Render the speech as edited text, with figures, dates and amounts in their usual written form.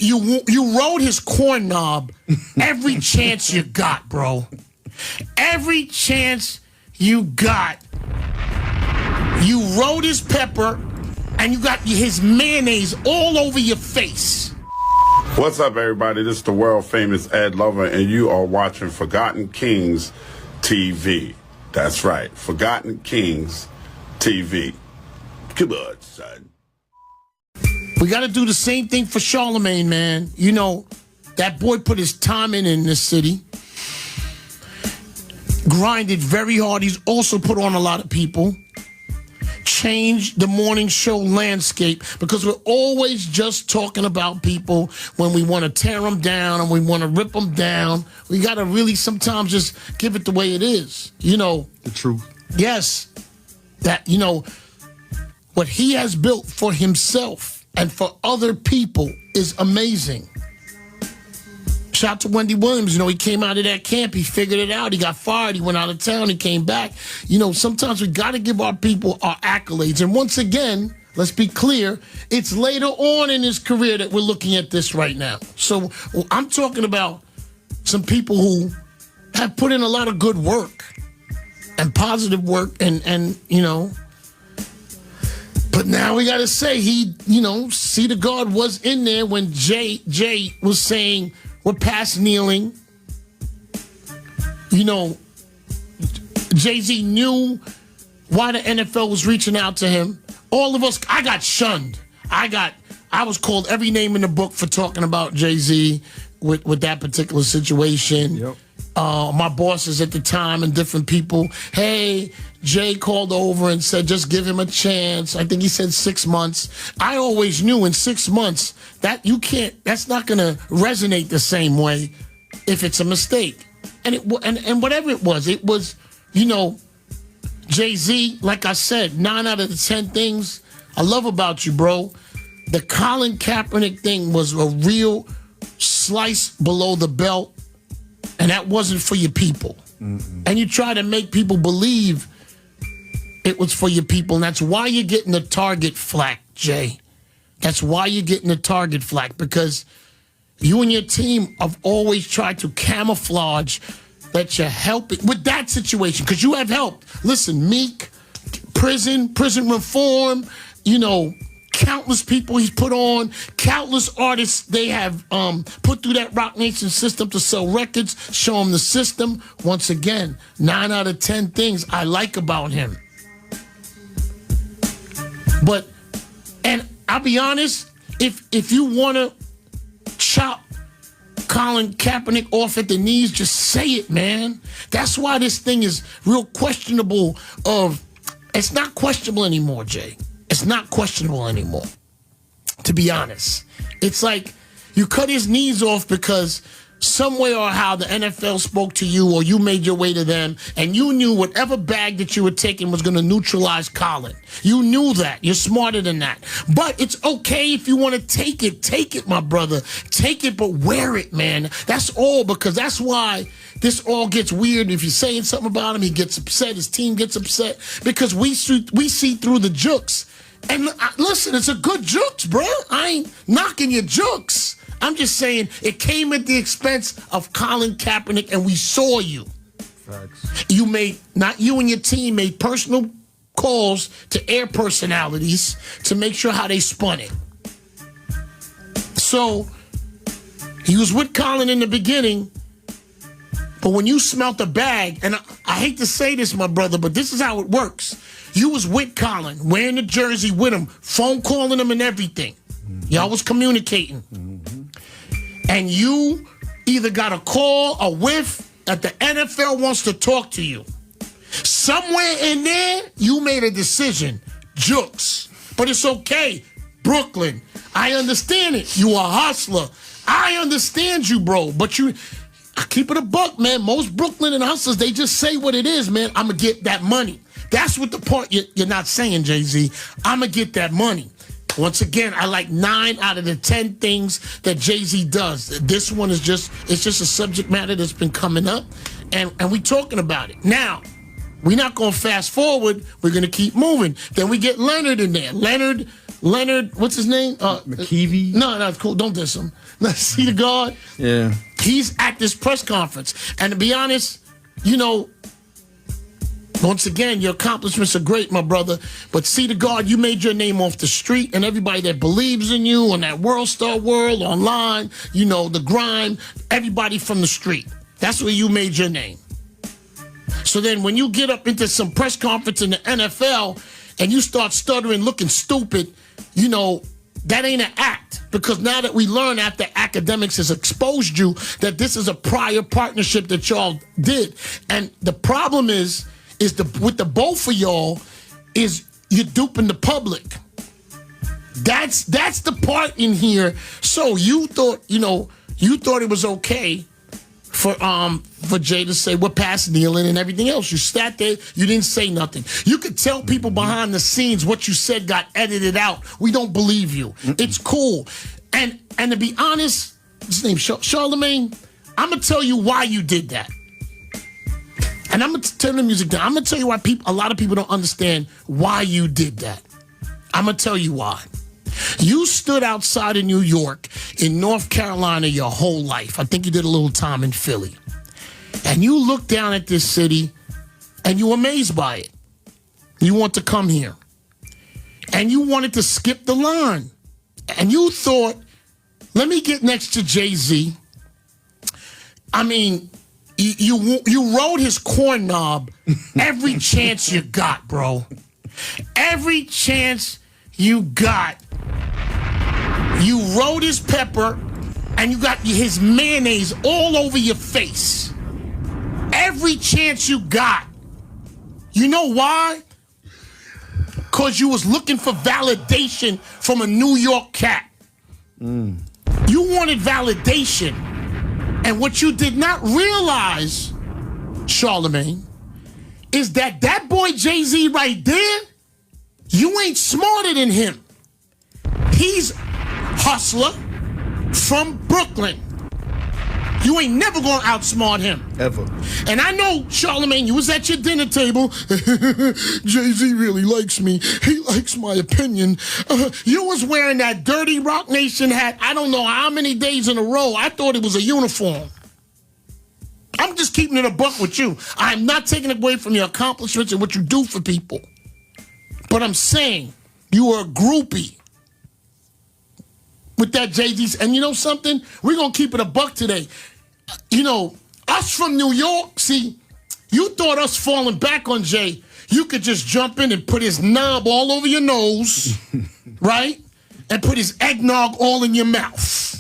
you rode his corn knob every chance you got, bro. Every chance you got. You rode his pepper, and you got his mayonnaise all over your face. What's up, everybody? This is the world famous Ed Lover, and you are watching Forgotten Kings TV. That's right, Forgotten Kings TV. Come on, son. We got to do the same thing for Charlemagne, man. You know, that boy put his time in this city. Grinded very hard. He's also put on a lot of people. Changed the morning show landscape, because we're always just talking about people when we want to tear them down and we want to rip them down. We got to really sometimes just give it the way it is. You know. The truth. Yes. That, you know, what he has built for himself and for other people is amazing. Shout out to Wendy Williams. You know, he came out of that camp. He figured it out. He got fired. He went out of town. He came back. You know, sometimes we got to give our people our accolades. And once again, let's be clear, it's later on in his career that we're looking at this right now. So I'm talking about some people who have put in a lot of good work and positive work and you know. But now we got to say he, you know, C the God was in there when Jay was saying, we're past kneeling. You know, Jay-Z knew why the NFL was reaching out to him. All of us, I got shunned. I was called every name in the book for talking about Jay-Z with that particular situation. Yep. My bosses at the time and different people, hey, Jay called over and said, just give him a chance. I think he said 6 months. I always knew in 6 months that you can't, that's not going to resonate the same way if it's a mistake. And whatever it was, you know, Jay-Z, like I said, 9 out of the 10 things I love about you, bro. The Colin Kaepernick thing was a real slice below the belt. And that wasn't for your people. And you try to make people believe it was for your people. And that's why you're getting the target flack, Jay. That's why you're getting the target flack. Because you and your team have always tried to camouflage that you're helping with that situation. Because you have helped. Listen, Meek, prison reform, you know, countless people he's put on, countless artists they have put through that Roc Nation system to sell records, show them the system. Once again, 9 out of 10 things I like about him. But, and I'll be honest, if you want to chop Colin Kaepernick off at the knees, just say it, man. That's why this thing is real questionable it's not questionable anymore, Jay. It's not questionable anymore, to be honest. It's like you cut his knees off because some way or how the NFL spoke to you or you made your way to them and you knew whatever bag that you were taking was going to neutralize Colin. You knew that. You're smarter than that. But it's okay if you want to take it. Take it, my brother. Take it, but wear it, man. That's all, because that's why this all gets weird. If you're saying something about him, he gets upset. His team gets upset because we see through the jokes. And listen, it's a good jokes, bro. I ain't knocking your jokes. I'm just saying it came at the expense of Colin Kaepernick, and we saw you. Facts. You made, not you and your team, made personal calls to air personalities to make sure how they spun it. So he was with Colin in the beginning, but when you smelt the bag, and I hate to say this, my brother, but this is how it works. You was with Colin, wearing the jersey with him, phone calling him and everything. Y'all was communicating. And you either got a call, a whiff, that the NFL wants to talk to you. Somewhere in there, you made a decision. Jukes. But it's okay. Brooklyn, I understand it. You a hustler. I understand you, bro. But I keep it a buck, man. Most Brooklyn and hustlers, they just say what it is, man. I'm going to get that money. That's what the part you're not saying, Jay-Z. I'm going to get that money. Once again, I like 9 out of the 10 things that Jay-Z does. This one is just a subject matter that's been coming up, and we talking about it. Now, we're not going to fast forward. We're going to keep moving. Then we get Leonard in there. Leonard Leonard, what's his name? McKeevy? No, it's cool. Don't diss him. See the God? Yeah. He's at this press conference. And to be honest, you know, once again, your accomplishments are great, my brother. But see the God, you made your name off the street, and everybody that believes in you on that World Star World, online, you know, the grime, everybody from the street. That's where you made your name. So then when you get up into some press conference in the NFL and you start stuttering, looking stupid, you know, that ain't an act. Because now that we learn after Akademiks has exposed you that this is a prior partnership that y'all did. And the problem is with the both of y'all is you're duping the public. That's the part in here. So you thought it was okay for Jay to say we're past kneeling and everything else. You sat there, you didn't say nothing. You could tell people behind the scenes what you said got edited out. We don't believe you. It's cool. And to be honest, his name's Charlemagne, I'm gonna tell you why you did that. And I'm gonna turn the music down. I'm gonna tell you why a lot of people don't understand why you did that. I'm gonna tell you why. You stood outside of New York, in North Carolina your whole life. I think you did a little time in Philly. And you looked down at this city and you were amazed by it. You want to come here. And you wanted to skip the line. And you thought, let me get next to Jay-Z. I mean, you rode his corn knob every chance you got, bro. Every chance you got. You rode his pepper, and you got his mayonnaise all over your face. Every chance you got. You know why? Because you was looking for validation from a New York cat. You wanted validation. And what you did not realize, Charlemagne, is that boy Jay-Z right there, you ain't smarter than him. He's hustler from Brooklyn. You ain't never gonna outsmart him. Ever. And I know, Charlemagne, you was at your dinner table. Jay-Z really likes me. He likes my opinion. You was wearing that dirty Roc Nation hat I don't know how many days in a row. I thought it was a uniform. I'm just keeping it a buck with you. I'm not taking away from your accomplishments and what you do for people. But I'm saying you were a groupie with that Jay-Z. And you know something? We're going to keep it a buck today. You know, us from New York, see, you thought us falling back on Jay, you could just jump in and put his knob all over your nose, right? And put his eggnog all in your mouth.